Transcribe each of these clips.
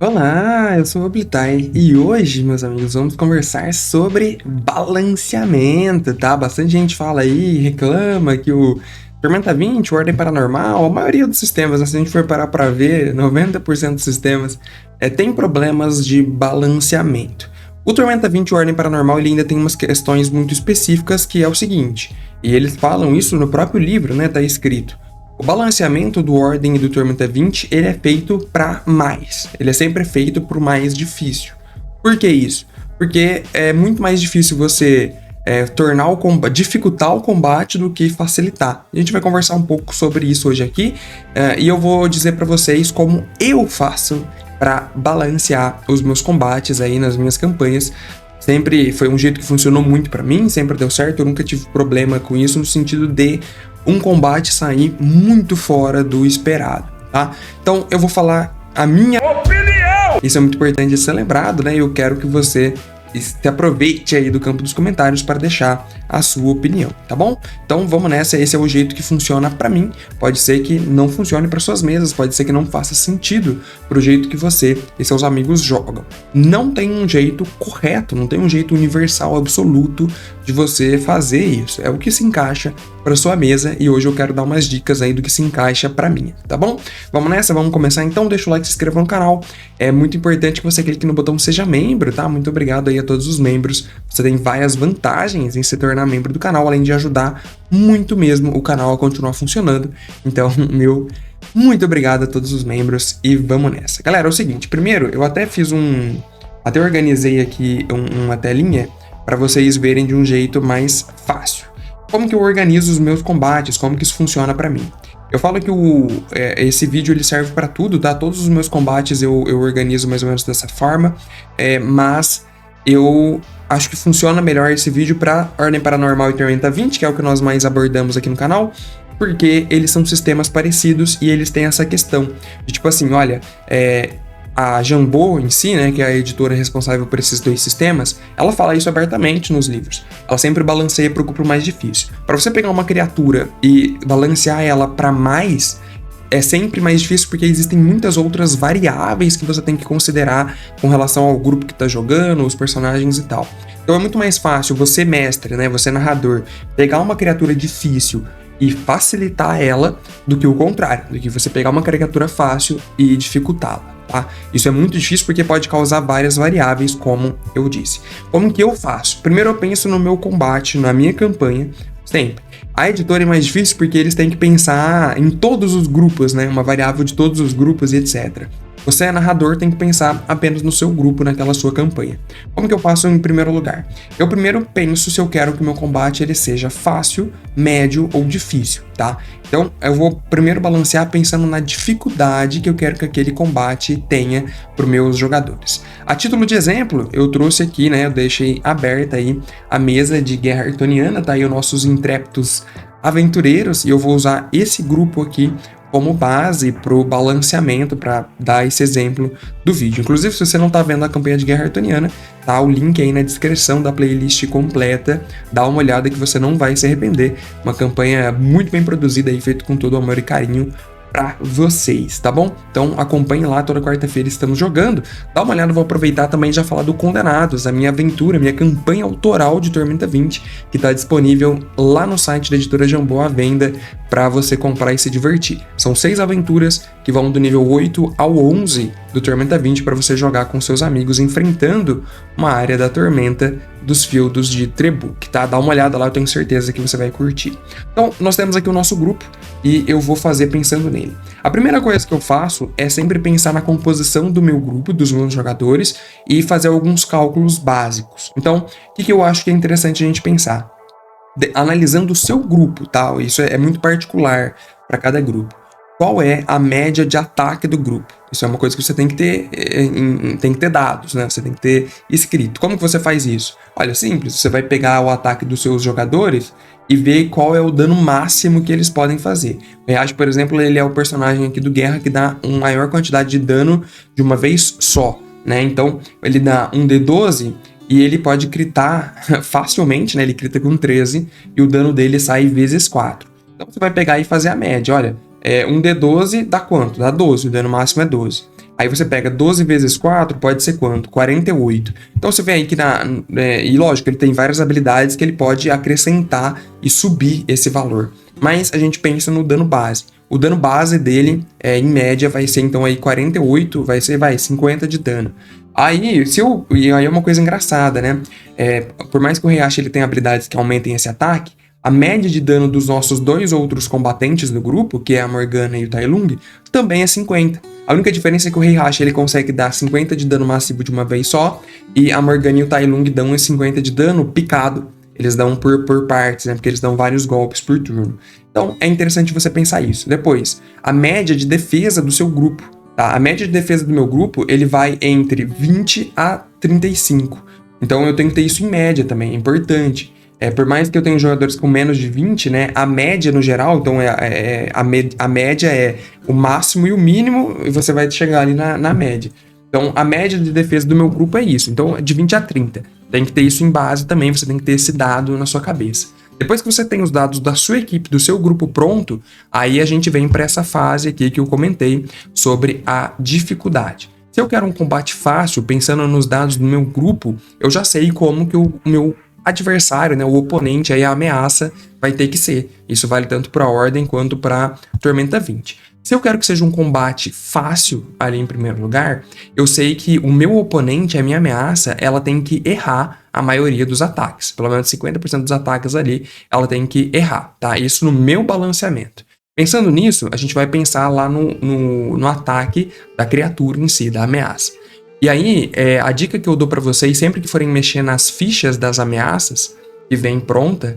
Olá, eu sou o Blitai e hoje, meus amigos, vamos conversar sobre balanceamento, tá? Bastante gente fala aí, reclama que o Tormenta 20, o Ordem Paranormal, a maioria dos sistemas, né, se a gente for parar pra ver, 90% dos sistemas tem problemas de balanceamento. O Tormenta 20, o Ordem Paranormal, ele ainda tem umas questões muito específicas que é o seguinte, e eles falam isso no próprio livro, né, tá escrito. O balanceamento do Ordem e do Tormenta 20, ele é feito para mais. Ele é sempre feito para o mais difícil. Por que isso? Porque é muito mais difícil você dificultar o combate do que facilitar. A gente vai conversar um pouco sobre isso hoje aqui e eu vou dizer para vocês como eu faço para balancear os meus combates aí nas minhas campanhas. Sempre foi um jeito que funcionou muito para mim, sempre deu certo, eu nunca tive problema com isso no sentido de um combate sair muito fora do esperado, tá? Então eu vou falar a minha opinião! Isso é muito importante de ser lembrado, né? Eu quero que você se aproveite aí do campo dos comentários para deixar a sua opinião, tá bom? Então vamos nessa, esse é o jeito que funciona para mim, pode ser que não funcione para suas mesas, pode ser que não faça sentido pro jeito que você e seus amigos jogam. Não tem um jeito correto, não tem um jeito universal, absoluto de você fazer isso, é o que se encaixa para sua mesa e hoje eu quero dar umas dicas aí do que se encaixa para minha, tá bom? Vamos nessa, vamos começar então, deixa o like, se inscreva no canal, é muito importante que você clique no botão seja membro, tá? Muito obrigado aí a todos os membros, você tem várias vantagens em se tornar membro do canal, além de ajudar muito mesmo o canal a continuar funcionando, então muito obrigado a todos os membros e vamos nessa. Galera, é o seguinte, primeiro eu até até organizei aqui uma telinha para vocês verem de um jeito mais fácil. Como que eu organizo os meus combates, como que isso funciona para mim. Eu falo que esse vídeo ele serve para tudo, tá? Todos os meus combates eu organizo mais ou menos dessa forma, mas eu acho que funciona melhor esse vídeo para Ordem Paranormal e Tormenta 20, que é o que nós mais abordamos aqui no canal, porque eles são sistemas parecidos e eles têm essa questão de tipo assim, olha, a Jambô em si, né, que é a editora responsável por esses dois sistemas, ela fala isso abertamente nos livros. Ela sempre balanceia para o grupo mais difícil. Para você pegar uma criatura e balancear ela para mais, é sempre mais difícil porque existem muitas outras variáveis que você tem que considerar com relação ao grupo que está jogando, os personagens e tal. Então é muito mais fácil você, mestre, né, você narrador, pegar uma criatura difícil e facilitar ela do que o contrário, do que você pegar uma criatura fácil e dificultá-la. Tá? Isso é muito difícil porque pode causar várias variáveis, como eu disse. Como que eu faço? Primeiro eu penso no meu combate, na minha campanha, sempre. A editora é mais difícil porque eles têm que pensar em todos os grupos, né? Uma variável de todos os grupos e etc. Você é narrador, tem que pensar apenas no seu grupo, naquela sua campanha. Como que eu faço em primeiro lugar? Eu primeiro penso se eu quero que o meu combate ele seja fácil, médio ou difícil, tá? Então eu vou primeiro balancear pensando na dificuldade que eu quero que aquele combate tenha para os meus jogadores. A título de exemplo, eu trouxe aqui, né? Eu deixei aberta aí a mesa de Guerra Artoniana, tá aí os nossos intrépidos aventureiros e eu vou usar esse grupo aqui como base para o balanceamento, para dar esse exemplo do vídeo. Inclusive, se você não está vendo a campanha de Guerra Artoniana, tá o link aí na descrição da playlist completa, dá uma olhada que você não vai se arrepender. Uma campanha muito bem produzida e feita com todo o amor e carinho para vocês, tá bom? Então acompanhe lá, toda quarta-feira estamos jogando. Dá uma olhada, vou aproveitar também e já falar do Condenados, a minha aventura, minha campanha autoral de Tormenta 20, que está disponível lá no site da editora Jambô à venda para você comprar e se divertir. São 6 aventuras que vão do nível 8 ao 11 do Tormenta 20 para você jogar com seus amigos enfrentando uma área da Tormenta dos Fieldos de Trebuch, tá? Dá uma olhada lá, eu tenho certeza que você vai curtir. Então, nós temos aqui o nosso grupo e eu vou fazer pensando nele. A primeira coisa que eu faço é sempre pensar na composição do meu grupo, dos meus jogadores, e fazer alguns cálculos básicos. Então, o que eu acho que é interessante a gente pensar? Analisando o seu grupo, tá? Isso é muito particular para cada grupo. Qual é a média de ataque do grupo? Isso é uma coisa que você tem que ter dados, né? Você tem que ter escrito. Como que você faz isso? Olha, simples, você vai pegar o ataque dos seus jogadores e ver qual é o dano máximo que eles podem fazer. O Reage, por exemplo, ele é o personagem aqui do Guerra que dá uma maior quantidade de dano de uma vez só, né? Então, ele dá um D12 e ele pode critar facilmente, né? Ele crita com 13 e o dano dele sai vezes 4. Então, você vai pegar e fazer a média, olha. Um D12 dá quanto? Dá 12, o dano máximo é 12. Aí você pega 12 vezes 4, pode ser quanto? 48. Então você vê aí que e lógico, ele tem várias habilidades que ele pode acrescentar e subir esse valor. Mas a gente pensa no dano base. O dano base dele, em média, vai ser então aí 48, vai ser 50 de dano. Aí, e aí é uma coisa engraçada, né? Por mais que o Heihachi ele tenha habilidades que aumentem esse ataque, a média de dano dos nossos dois outros combatentes do grupo, que é a Morgana e o Tai Lung, também é 50. A única diferença é que o Heihachi ele consegue dar 50 de dano massivo de uma vez só, e a Morgana e o Tai Lung dão esse 50 de dano picado. Eles dão por partes, né? Porque eles dão vários golpes por turno. Então, é interessante você pensar isso. Depois, a média de defesa do seu grupo. Tá? A média de defesa do meu grupo, ele vai entre 20 a 35. Então, eu tenho que ter isso em média também, é importante. Por mais que eu tenha jogadores com menos de 20, né? A média no geral, então a média é o máximo e o mínimo, e você vai chegar ali na média. Então, a média de defesa do meu grupo é isso. Então, é de 20 a 30. Tem que ter isso em base também, você tem que ter esse dado na sua cabeça. Depois que você tem os dados da sua equipe, do seu grupo pronto, aí a gente vem para essa fase aqui que eu comentei sobre a dificuldade. Se eu quero um combate fácil, pensando nos dados do meu grupo, eu já sei como que o meu adversário, né, o oponente, aí a ameaça vai ter que ser. Isso vale tanto para a Ordem quanto para Tormenta 20. Se eu quero que seja um combate fácil ali em primeiro lugar, eu sei que o meu oponente, a minha ameaça, ela tem que errar a maioria dos ataques. Pelo menos 50% dos ataques ali, ela tem que errar, tá? Isso no meu balanceamento. Pensando nisso, a gente vai pensar lá no ataque da criatura em si, da ameaça. E aí, a dica que eu dou pra vocês, sempre que forem mexer nas fichas das ameaças, que vem pronta,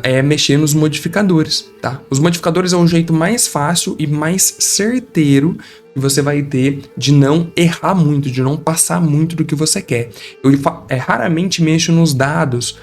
é mexer nos modificadores, tá? Os modificadores é o jeito mais fácil e mais certeiro que você vai ter de não errar muito, de não passar muito do que você quer. Eu raramente mexo nos dados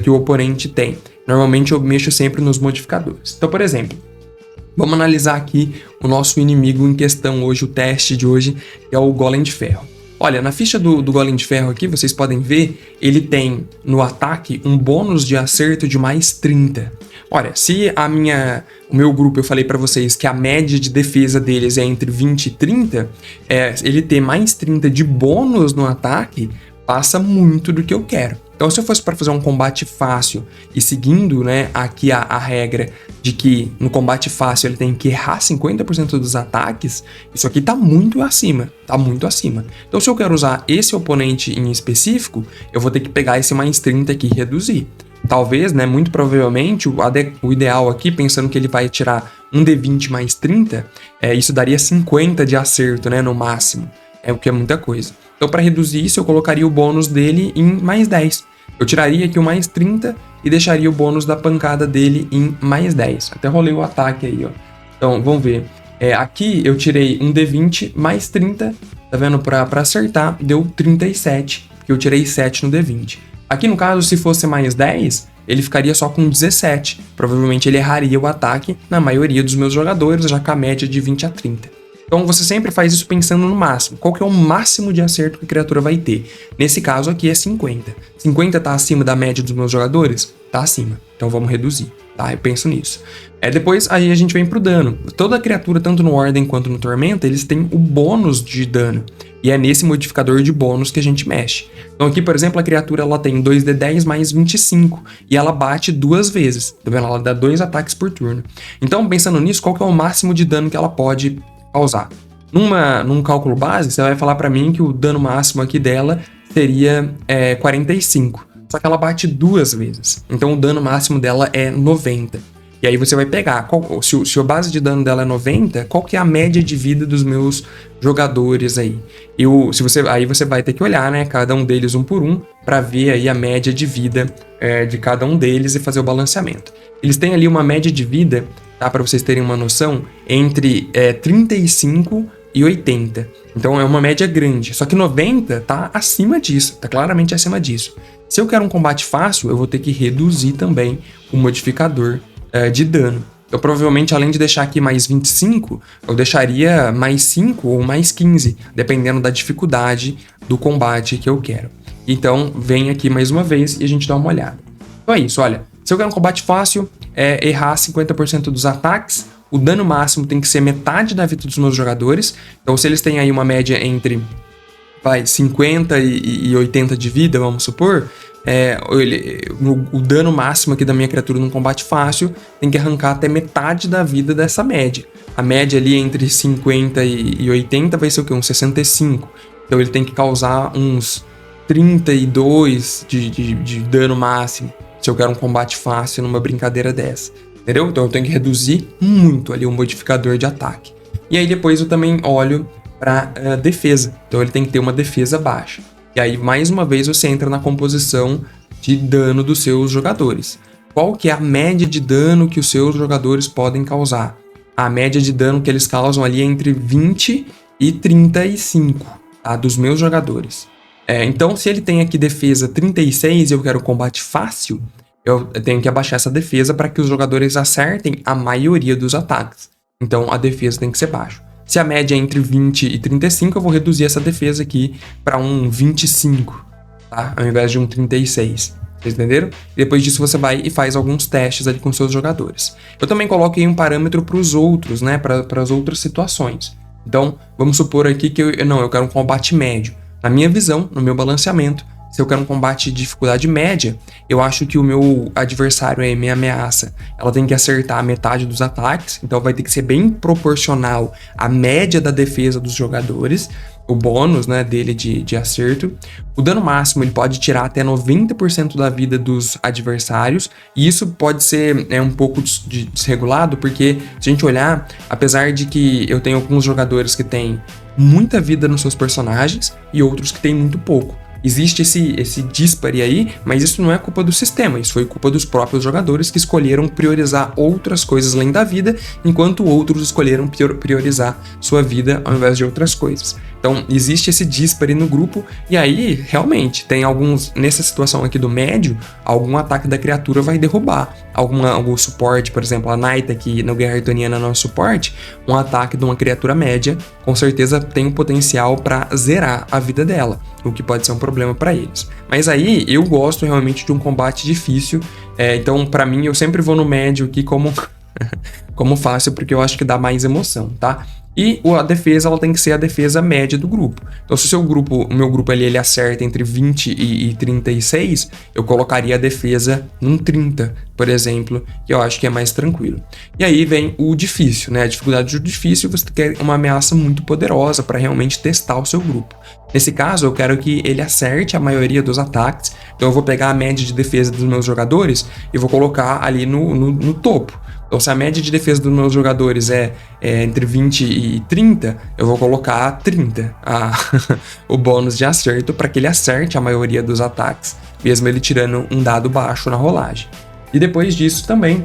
que o oponente tem. Normalmente eu mexo sempre nos modificadores. Então, por exemplo, vamos analisar aqui o nosso inimigo em questão hoje, o teste de hoje, que é o Golem de Ferro. Olha, na ficha do Golem de Ferro aqui, vocês podem ver, ele tem no ataque um bônus de acerto de mais 30. Olha, se o meu grupo, eu falei pra vocês que a média de defesa deles é entre 20 e 30, ele ter mais 30 de bônus no ataque, passa muito do que eu quero. Então, se eu fosse para fazer um combate fácil e seguindo, né, aqui a regra de que no combate fácil ele tem que errar 50% dos ataques, isso aqui tá muito acima, tá muito acima. Então, se eu quero usar esse oponente em específico, eu vou ter que pegar esse mais 30 aqui e reduzir. Talvez, né, muito provavelmente, o ideal aqui, pensando que ele vai tirar um D20 mais 30, isso daria 50 de acerto, né, no máximo, o que é muita coisa. Então, para reduzir isso, eu colocaria o bônus dele em mais 10. Eu tiraria aqui o mais 30 e deixaria o bônus da pancada dele em mais 10. Até rolei o ataque aí, ó. Então, vamos ver. Aqui eu tirei um D20 mais 30, tá vendo? Para acertar, deu 37, porque eu tirei 7 no D20. Aqui, no caso, se fosse mais 10, ele ficaria só com 17. Provavelmente ele erraria o ataque na maioria dos meus jogadores, já com a média de 20 a 30. Então você sempre faz isso pensando no máximo. Qual que é o máximo de acerto que a criatura vai ter? Nesse caso aqui é 50. 50 tá acima da média dos meus jogadores? Tá acima. Então vamos reduzir, tá? Eu penso nisso. Depois aí a gente vem pro dano. Toda criatura, tanto no Ordem quanto no Tormenta, eles têm o bônus de dano. E é nesse modificador de bônus que a gente mexe. Então aqui, por exemplo, a criatura ela tem 2d10 mais 25. E ela bate 2 vezes. Tá vendo? Ela dá 2 ataques por turno. Então, pensando nisso, qual que é o máximo de dano que ela pode causar? Num cálculo base, você vai falar pra mim que o dano máximo aqui dela seria 45. Só que ela bate 2 vezes. Então o dano máximo dela é 90. E aí você vai pegar, se a base de dano dela é 90, qual que é a média de vida dos meus jogadores aí? Aí você vai ter que olhar, né, cada um deles um por um, pra ver aí a média de vida de cada um deles e fazer o balanceamento. Eles têm ali uma média de vida, tá, para vocês terem uma noção, entre 35 e 80. Então é uma média grande. Só que 90 tá acima disso, tá claramente acima disso. Se eu quero um combate fácil, eu vou ter que reduzir também o modificador de dano. Eu provavelmente, além de deixar aqui mais 25, eu deixaria mais 5 ou mais 15, dependendo da dificuldade do combate que eu quero. Então vem aqui mais uma vez e a gente dá uma olhada. Então é isso, olha. Se eu quero um combate fácil, errar 50% dos ataques, o dano máximo tem que ser metade da vida dos meus jogadores. Então, se eles têm aí uma média entre 50 e 80 de vida, vamos supor, o dano máximo aqui da minha criatura num combate fácil tem que arrancar até metade da vida dessa média. A média ali entre 50 e 80 vai ser o quê? Uns 65. Então ele tem que causar uns 32 de dano máximo se eu quero um combate fácil numa brincadeira dessa. Entendeu? Então eu tenho que reduzir muito ali o modificador de ataque. E aí depois eu também olho para defesa. Então ele tem que ter uma defesa baixa. E aí, mais uma vez, você entra na composição de dano dos seus jogadores. Qual que é a média de dano que os seus jogadores podem causar? A média de dano que eles causam ali é entre 20 e 35, tá? Dos meus jogadores. Então, se ele tem aqui defesa 36 e eu quero combate fácil, eu tenho que abaixar essa defesa para que os jogadores acertem a maioria dos ataques. Então, a defesa tem que ser baixa. Se a média é entre 20 e 35, eu vou reduzir essa defesa aqui para um 25, tá? Ao invés de um 36. Vocês entenderam? E depois disso você vai e faz alguns testes ali com seus jogadores. Eu também coloquei um parâmetro para os outros, né? Para as outras situações. Então, vamos supor aqui que eu quero um combate médio. Na minha visão, no meu balanceamento, se eu quero um combate de dificuldade média, eu acho que o meu adversário, a minha ameaça, ela tem que acertar a metade dos ataques, então vai ter que ser bem proporcional à média da defesa dos jogadores, o bônus, né, dele de acerto. O dano máximo ele pode tirar até 90% da vida dos adversários, e isso pode ser um pouco desregulado, porque se a gente olhar, apesar de que eu tenho alguns jogadores que têm muita vida nos seus personagens e outros que têm muito pouco. Existe esse dispare aí, mas isso não é culpa do sistema, isso foi culpa dos próprios jogadores que escolheram priorizar outras coisas além da vida, enquanto outros escolheram priorizar sua vida ao invés de outras coisas. Então, existe esse dispare no grupo, e aí, realmente, tem alguns, nessa situação aqui do médio, algum ataque da criatura vai derrubar. Algum suporte, por exemplo, a Naita aqui no Guerra Artoniana não é suporte, um ataque de uma criatura média, com certeza tem o potencial para zerar a vida dela, o que pode ser um problema para eles. Mas aí, eu gosto realmente de um combate difícil, então, para mim, eu sempre vou no médio aqui como fácil, porque eu acho que dá mais emoção, tá? E a defesa, ela tem que ser a defesa média do grupo. Então, se o meu grupo ali, ele acerta entre 20 e 36, eu colocaria a defesa num 30, por exemplo, que eu acho que é mais tranquilo. E aí vem o difícil, né? A dificuldade do difícil, você quer uma ameaça muito poderosa para realmente testar o seu grupo. Nesse caso, eu quero que ele acerte a maioria dos ataques, então eu vou pegar a média de defesa dos meus jogadores e vou colocar ali no topo. Então, se a média de defesa dos meus jogadores é entre 20 e 30, eu vou colocar 30, o bônus de acerto, para que ele acerte a maioria dos ataques, mesmo ele tirando um dado baixo na rolagem. E depois disso também,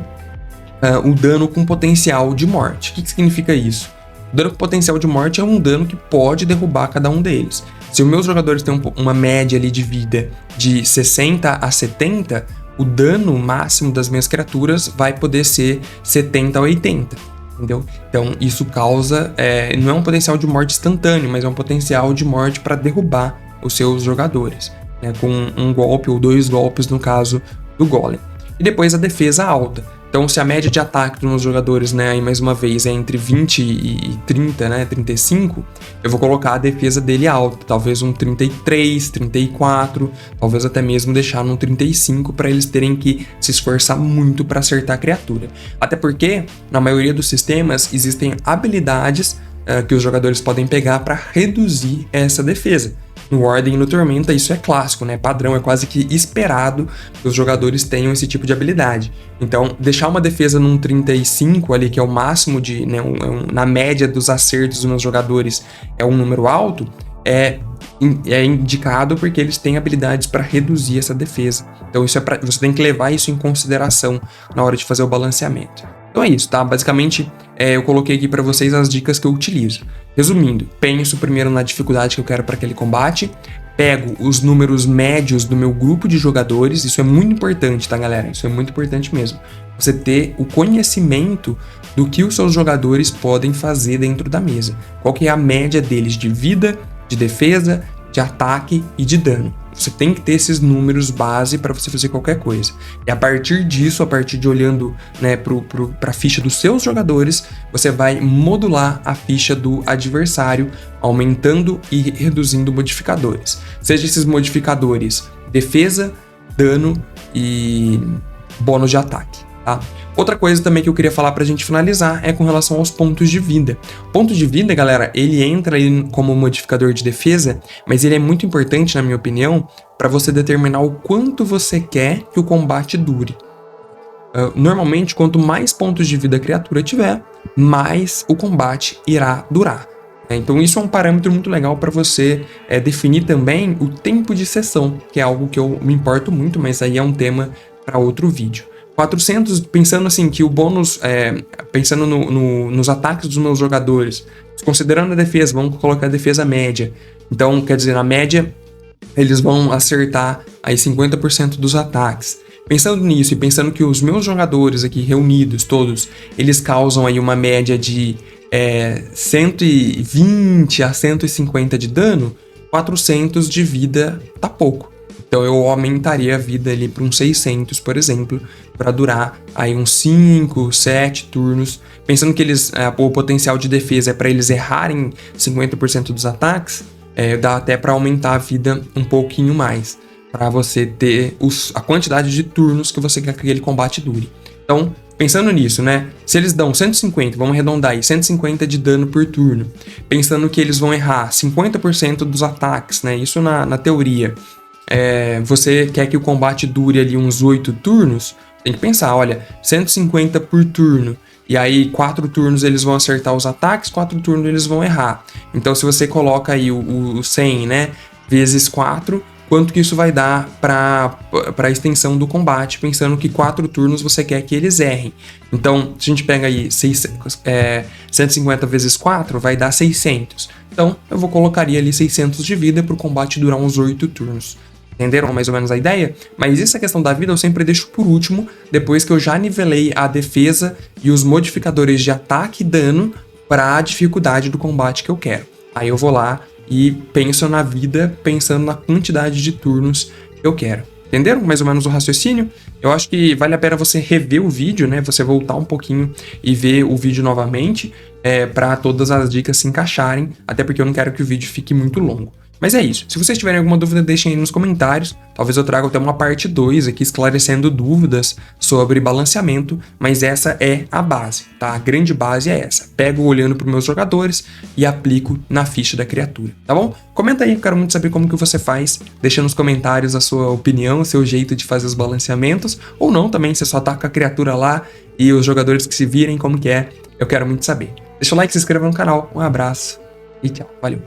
o dano com potencial de morte. O que significa isso? O dano com potencial de morte é um dano que pode derrubar cada um deles. Se os meus jogadores têm uma média ali de vida de 60 a 70, o dano máximo das minhas criaturas vai poder ser 70 a 80, entendeu? Então isso causa, não é um potencial de morte instantâneo, mas é um potencial de morte para derrubar os seus jogadores, né? Com um golpe ou 2 golpes no caso do Golem. E depois a defesa alta. Então, se a média de ataque dos meus jogadores, né, aí mais uma vez, é entre 20 e 30, né, 35, eu vou colocar a defesa dele alta, talvez um 33, 34, talvez até mesmo deixar num 35 para eles terem que se esforçar muito para acertar a criatura. Até porque, na maioria dos sistemas, existem habilidades que os jogadores podem pegar para reduzir essa defesa. No Ordem e no Tormenta isso é clássico, né? Padrão, é quase que esperado que os jogadores tenham esse tipo de habilidade. Então, deixar uma defesa num 35 ali, que é o máximo de, né, na média dos acertos dos meus jogadores, é um número alto, é indicado porque eles têm habilidades para reduzir essa defesa. Então, você tem que levar isso em consideração na hora de fazer o balanceamento. Então é isso, tá? Basicamente, eu coloquei aqui para vocês as dicas que eu utilizo. Resumindo, penso primeiro na dificuldade que eu quero para aquele combate, pego os números médios do meu grupo de jogadores, isso é muito importante, tá, galera? Isso é muito importante mesmo. Você ter o conhecimento do que os seus jogadores podem fazer dentro da mesa. Qual que é a média deles de vida, de defesa, de ataque e de dano. Você tem que ter esses números base para você fazer qualquer coisa. E a partir disso, a partir de olhando, né, para a ficha dos seus jogadores, você vai modular a ficha do adversário, aumentando e reduzindo modificadores. Seja esses modificadores defesa, dano e bônus de ataque, tá? Outra coisa também que eu queria falar pra gente finalizar é com relação aos pontos de vida. Ponto de vida, galera, ele entra aí como modificador de defesa, mas ele é muito importante, na minha opinião, para você determinar o quanto você quer que o combate dure. Normalmente, quanto mais pontos de vida a criatura tiver, mais o combate irá durar. Então isso é um parâmetro muito legal para você definir também o tempo de sessão, que é algo que eu me importo muito, mas aí é um tema para outro vídeo. 400, pensando assim, que o bônus, pensando nos ataques dos meus jogadores, considerando a defesa, vamos colocar a defesa média. Então, quer dizer, na média, eles vão acertar aí 50% dos ataques. Pensando nisso e pensando que os meus jogadores aqui reunidos, todos, eles causam aí uma média de 120 a 150 de dano, 400 de vida tá pouco. Então eu aumentaria a vida ali para uns 600, por exemplo, para durar aí uns 5, 7 turnos. Pensando que o potencial de defesa é para eles errarem 50% dos ataques, dá até para aumentar a vida um pouquinho mais, para você ter a quantidade de turnos que você quer que aquele combate dure. Então, pensando nisso, né? Se eles dão 150, vamos arredondar aí, 150 de dano por turno. Pensando que eles vão errar 50% dos ataques, né? Isso na teoria. Você quer que o combate dure ali uns 8 turnos? Tem que pensar, olha, 150 por turno. E aí, 4 turnos eles vão acertar os ataques, 4 turnos eles vão errar. Então, se você coloca aí o 100, né? Vezes 4... quanto que isso vai dar para a extensão do combate, pensando que 4 turnos você quer que eles errem. Então, se a gente pega aí 150 vezes 4, vai dar 600. Então, eu colocaria ali 600 de vida para o combate durar uns 8 turnos. Entenderam mais ou menos a ideia? Mas essa questão da vida eu sempre deixo por último, depois que eu já nivelei a defesa e os modificadores de ataque e dano para a dificuldade do combate que eu quero. Aí eu vou lá e penso na vida, pensando na quantidade de turnos que eu quero. Entenderam mais ou menos o raciocínio? Eu acho que vale a pena você rever o vídeo, né? Você voltar um pouquinho e ver o vídeo novamente, para todas as dicas se encaixarem, até porque eu não quero que o vídeo fique muito longo. Mas é isso. Se vocês tiverem alguma dúvida, deixem aí nos comentários. Talvez eu traga até uma parte 2 aqui, esclarecendo dúvidas sobre balanceamento, mas essa é a base, tá? A grande base é essa. Pego olhando para os meus jogadores e aplico na ficha da criatura, tá bom? Comenta aí, eu quero muito saber como que você faz. Deixa nos comentários a sua opinião, o seu jeito de fazer os balanceamentos, ou não também, você só ataca a criatura lá e os jogadores que se virem como que é. Eu quero muito saber. Deixa o like, se inscreva no canal, um abraço e tchau, valeu!